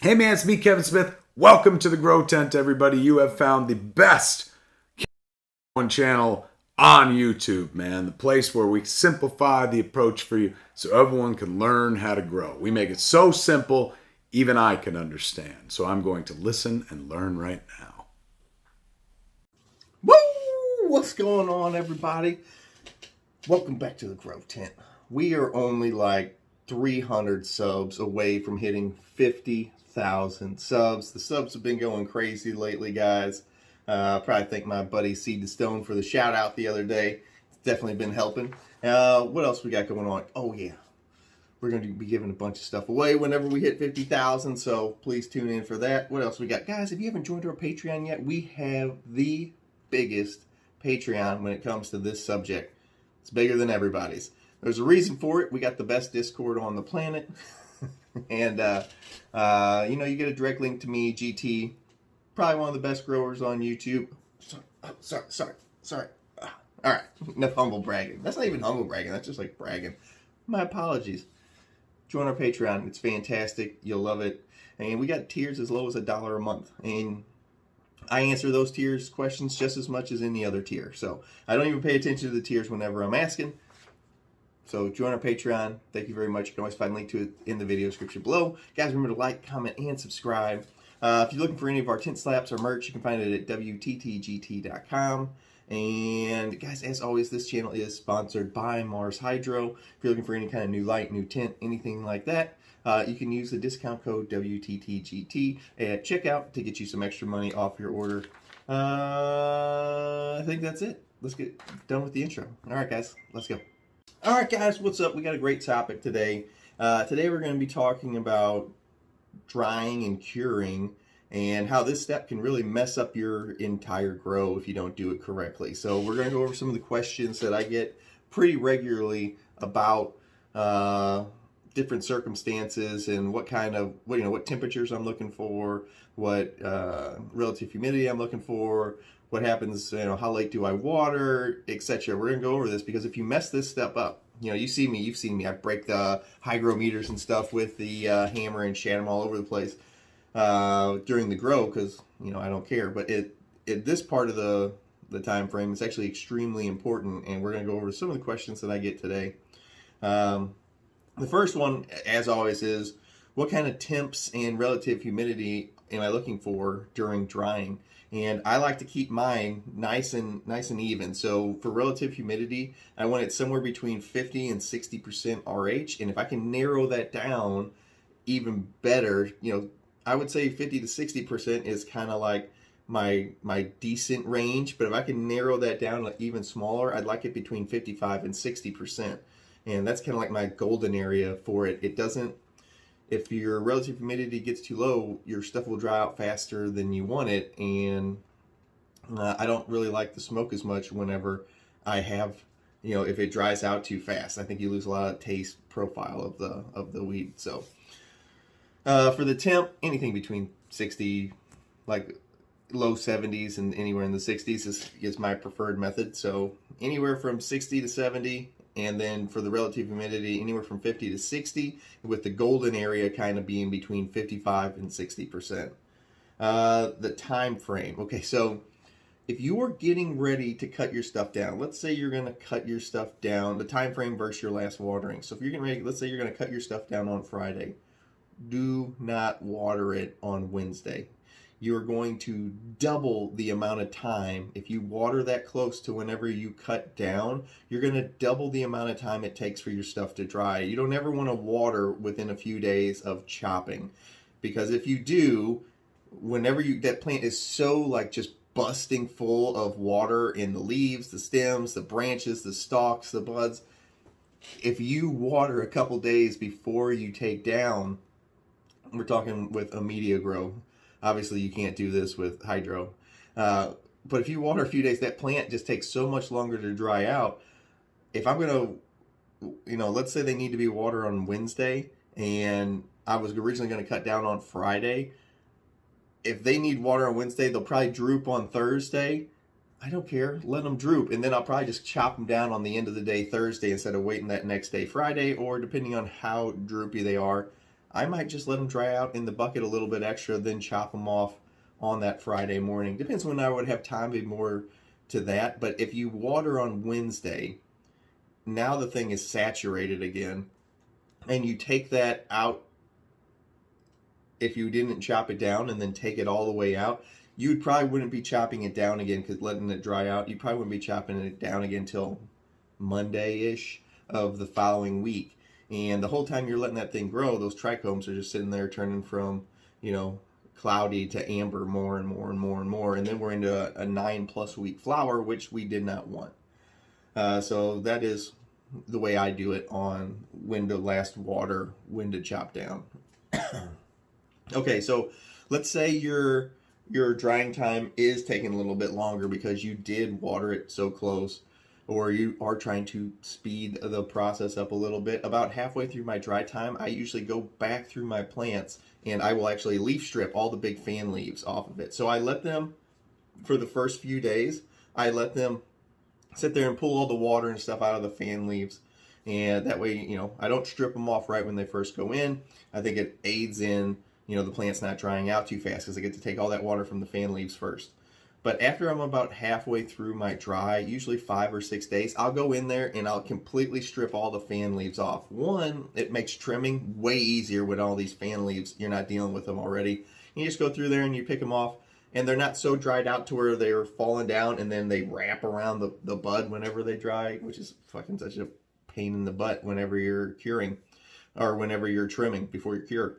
Hey man, it's me, Kevin Smith. Welcome to the Grow Tent, everybody. You have found the best one channel on YouTube, man. The place where we simplify the approach for you so everyone can learn how to grow. We make it so simple, even I can understand. So I'm going to listen and learn right now. Woo! What's going on, everybody? Welcome back to the Grow Tent. We are only like 300 subs away from hitting 50,000 subs. The subs have been going crazy lately, guys. Probably thank my buddy Seed to Stone for the shout out the other day. It's definitely been helping. What else we got going on? Oh yeah, we're going to be giving a bunch of stuff away whenever we hit 50,000, so please tune in for that. What else we got? Guys, if you haven't joined our Patreon yet, we have the biggest Patreon when it comes to this subject. It's bigger than everybody's. There's a reason for it. We got the best Discord on the planet. And, you get a direct link to me, GT. Probably one of the best growers on YouTube. Sorry. All right, enough humble bragging. That's not even humble bragging. That's just like bragging. My apologies. Join our Patreon. It's fantastic. You'll love it. And we got tiers as low as $1 a month. And I answer those tiers questions just as much as any other tier. So I don't even pay attention to the tiers whenever I'm asking. So join our Patreon. Thank you very much. You can always find a link to it in the video description below. Guys, remember to like, comment, and subscribe. If you're looking for any of our tent slaps or merch, you can find it at wttgt.com. And guys, as always, this channel is sponsored by Mars Hydro. If you're looking for any kind of new light, new tent, anything like that, you can use the discount code WTTGT at checkout to get you some extra money off your order. I think that's it. Let's get done with the intro. All right, guys, let's go. All right, guys, what's up? We got a great topic today. Today we're going to be talking about drying and curing and how this step can really mess up your entire grow if you don't do it correctly. So we're going to go over some of the questions that I get pretty regularly about different circumstances and what temperatures I'm looking for, what relative humidity I'm looking for, what happens, how late do I water, etc. We're going to go over this because if you mess this step up, you've seen me, I break the hygrometers and stuff with the hammer and shatter them all over the place during the grow because, I don't care. But at this part of the time frame, it's actually extremely important, and we're going to go over some of the questions that I get today. The first one, as always, is what kind of temps and relative humidity am I looking for during drying? And I like to keep mine nice and even. So for relative humidity, I want it somewhere between 50 and 60% RH. And if I can narrow that down even better, I would say 50 to 60% is kind of like my decent range. But if I can narrow that down even smaller, I'd like it between 55 and 60%. And that's kind of like my golden area for it. It doesn't, if your relative humidity gets too low, your stuff will dry out faster than you want it. And I don't really like the smoke as much whenever I have, if it dries out too fast. I think you lose a lot of taste profile of the weed. So for the temp, anything between 60, like low 70s and anywhere in the 60s is my preferred method. So anywhere from 60 to 70. And then for the relative humidity, anywhere from 50 to 60, with the golden area kind of being between 55 and 60%. The time frame. Okay, so if you are getting ready to cut your stuff down, let's say you're going to cut your stuff down, the time frame versus your last watering. So if you're getting ready, let's say you're going to cut your stuff down on Friday, do not water it on Wednesday. You're going to double the amount of time. If you water that close to whenever you cut down, you're going to double the amount of time it takes for your stuff to dry. You don't ever want to water within a few days of chopping, because if you do, whenever that plant is so like just busting full of water in the leaves, the stems, the branches, the stalks, the buds, if you water a couple days before you take down, we're talking with a media grow. Obviously, you can't do this with hydro. But if you water a few days, that plant just takes so much longer to dry out. If I'm going to, let's say they need to be watered on Wednesday, and I was originally going to cut down on Friday. If they need water on Wednesday, they'll probably droop on Thursday. I don't care. Let them droop. And then I'll probably just chop them down on the end of the day Thursday instead of waiting that next day Friday, or depending on how droopy they are, I might just let them dry out in the bucket a little bit extra, then chop them off on that Friday morning. Depends when I would have time to be more to that. But if you water on Wednesday, now the thing is saturated again, and you take that out. If you didn't chop it down and then take it all the way out, you probably wouldn't be chopping it down again, because letting it dry out, you probably wouldn't be chopping it down again until Monday-ish of the following week. And the whole time you're letting that thing grow, those trichomes are just sitting there turning from, cloudy to amber more and more and more and more. And then we're into a 9+ week flower, which we did not want. So that is the way I do it on when to last water, when to chop down. Okay, so let's say your drying time is taking a little bit longer because you did water it so close, or you are trying to speed the process up a little bit. About halfway through my dry time, I usually go back through my plants and I will actually leaf strip all the big fan leaves off of it. So I let them, for the first few days, I let them sit there and pull all the water and stuff out of the fan leaves. And that way, I don't strip them off right when they first go in. I think it aids in, the plant's not drying out too fast because I get to take all that water from the fan leaves first. But after I'm about halfway through my dry, usually 5 or 6 days, I'll go in there and I'll completely strip all the fan leaves off. One, it makes trimming way easier with all these fan leaves. You're not dealing with them already. You just go through there and you pick them off, and they're not so dried out to where they're falling down and then they wrap around the bud whenever they dry, which is fucking such a pain in the butt whenever you're curing, or whenever you're trimming before you cure.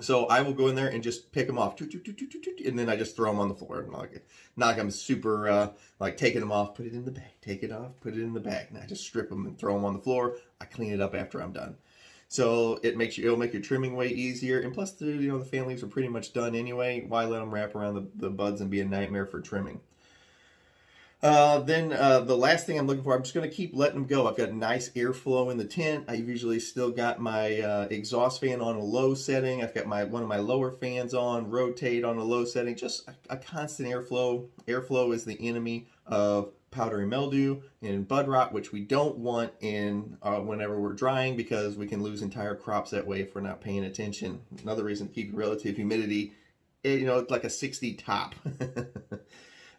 So I will go in there and just pick them off, and then I just throw them on the floor. Not like I'm super like taking them off, put it in the bag, take it off, put it in the bag. And I just strip them and throw them on the floor. I clean it up after I'm done. So it'll make your trimming way easier. And plus, the fan leaves are pretty much done anyway. Why let them wrap around the buds and be a nightmare for trimming? Then the last thing I'm looking for, I'm just going to keep letting them go. I've got nice airflow in the tent. I've usually still got my exhaust fan on a low setting. I've got one of my lower fans on, rotate on a low setting, just a constant airflow. Airflow is the enemy of powdery mildew and bud rot, which we don't want in whenever we're drying, because we can lose entire crops that way if we're not paying attention. Another reason to keep relative humidity, it's like a 60 top.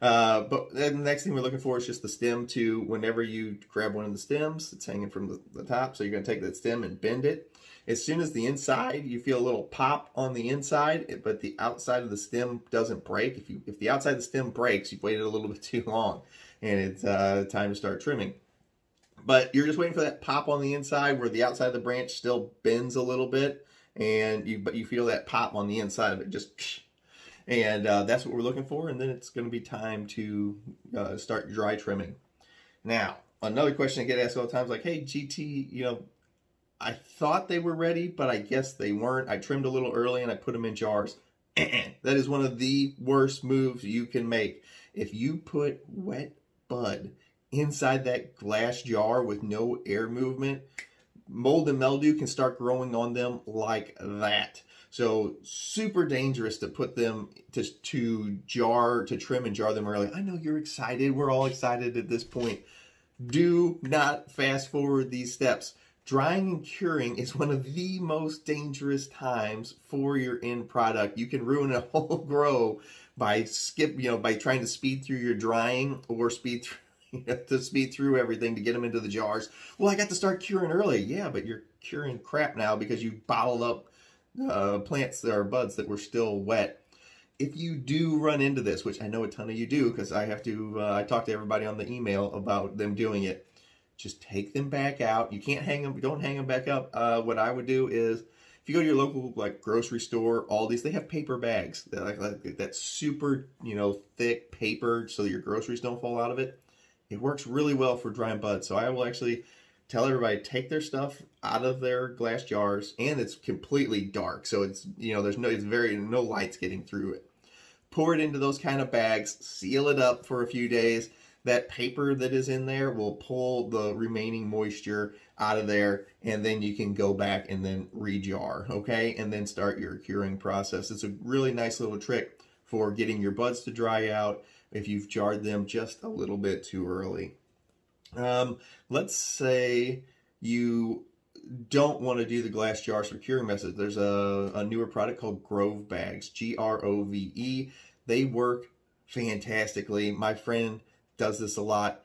But then the next thing we're looking for is just the stem to, whenever you grab one of the stems, it's hanging from the top. So you're going to take that stem and bend it. As soon as the inside, you feel a little pop on the inside, but the outside of the stem doesn't break. If the outside of the stem breaks, you've waited a little bit too long, and it's time to start trimming. But you're just waiting for that pop on the inside where the outside of the branch still bends a little bit, but you feel that pop on the inside of it, just. And that's what we're looking for, and then it's going to be time to start dry trimming. Now, another question I get asked all the time is like, hey, GT, I thought they were ready, but I guess they weren't. I trimmed a little early and I put them in jars. That is one of the worst moves you can make. If you put wet bud inside that glass jar with no air movement, mold and mildew can start growing on them like that. So super dangerous to put them to trim and jar them early. I know you're excited. We're all excited at this point. Do not fast forward these steps. Drying and curing is one of the most dangerous times for your end product. You can ruin a whole grow by trying to speed through your drying, or speed through everything to get them into the jars. Well, I got to start curing early. Yeah, but you're curing crap now because you bottled up plants that are buds that were still wet. If you do run into this, which I know a ton of you do, because I talk to everybody on the email about them doing it, just take them back out. You can't hang them, don't hang them back up. What I would do is, if you go to your local grocery store, Aldi's, they have paper bags that super thick paper so that your groceries don't fall out of it. It works really well for drying buds. So I will actually tell everybody, take their stuff out of their glass jars, and it's completely dark, so it's there's no lights getting through it. Pour it into those kind of bags, seal it up for a few days. That paper that is in there will pull the remaining moisture out of there, and then you can go back and then re-jar, okay? And then start your curing process. It's a really nice little trick for getting your buds to dry out if you've jarred them just a little bit too early. Let's say you don't want to do the glass jars for curing methods, there's a newer product called Grove bags, Grove. They work fantastically. My friend does this a lot.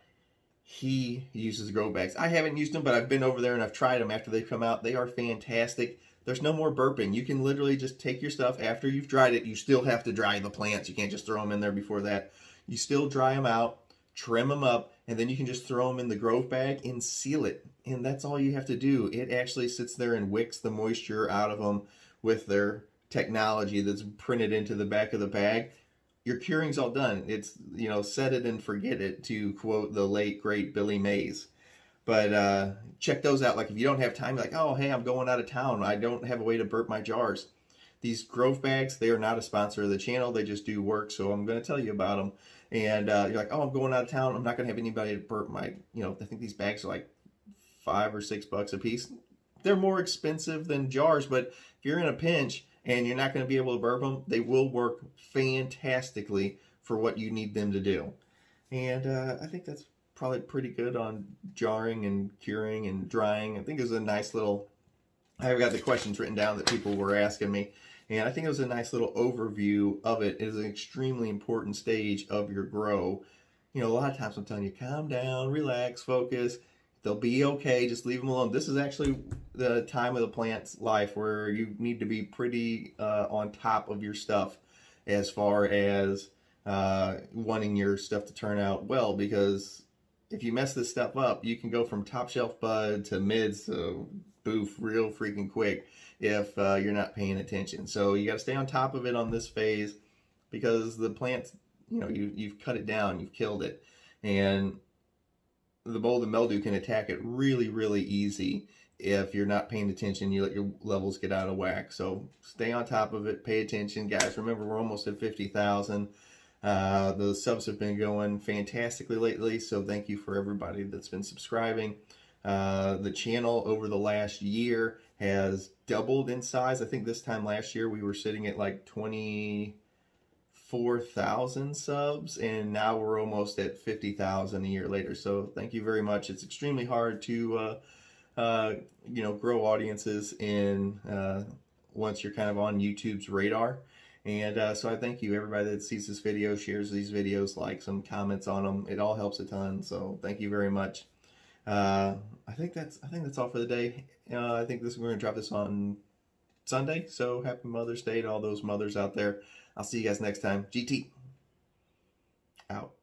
He uses Grove bags. I haven't used them, but I've been over there and I've tried them after they've come out. They are fantastic. There's no more burping. You can literally just take your stuff after you've dried it. You still have to dry the plants. You can't just throw them in there before that. You still dry them out, trim them up, and then you can just throw them in the Grove bag and seal it. And that's all you have to do. It actually sits there and wicks the moisture out of them with their technology that's printed into the back of the bag. Your curing's all done. It's, you know, set it and forget it, to quote the late great Billy Mays. But check those out. Like if you don't have time, like, oh, hey, I'm going out of town, I don't have a way to burp my jars. These Grove bags, they are not a sponsor of the channel. They just do work, so I'm going to tell you about them. And you're like, oh, I'm going out of town, I'm not going to have anybody to burp my, you know, I think these bags are like $5 or $6 a piece. They're more expensive than jars, but if you're in a pinch and you're not going to be able to burp them, they will work fantastically for what you need them to do. And I think that's probably pretty good on jarring and curing and drying. I think it was a nice little, I've got the questions written down that people were asking me, and I think it was a nice little overview of it. It is an extremely important stage of your grow. You know, a lot of times I'm telling you, calm down, relax, focus. They'll be okay. Just leave them alone. This is actually the time of the plant's life where you need to be pretty on top of your stuff as far as wanting your stuff to turn out well, because if you mess this stuff up, you can go from top shelf bud to mids to boof real freaking quick if you're not paying attention. So you got to stay on top of it on this phase, because the plant, you know, you've cut it down, you've killed it, and the mold and mildew can attack it really, really easy if you're not paying attention. You let your levels get out of whack. So stay on top of it, pay attention, guys. Remember, we're almost at 50,000. The subs have been going fantastically lately, so thank you for everybody that's been subscribing. The channel over the last year has doubled in size. I think this time last year we were sitting at like 24,000 subs, and now we're almost at 50,000 a year later. So thank you very much. It's extremely hard to you know, grow audiences in once you're kind of on YouTube's radar. And so I thank you, everybody that sees this video, shares these videos, likes them, comments on them. It all helps a ton. So thank you very much. I think that's all for the day. I think we're gonna drop this on Sunday. So happy Mother's Day to all those mothers out there. I'll see you guys next time. GT out.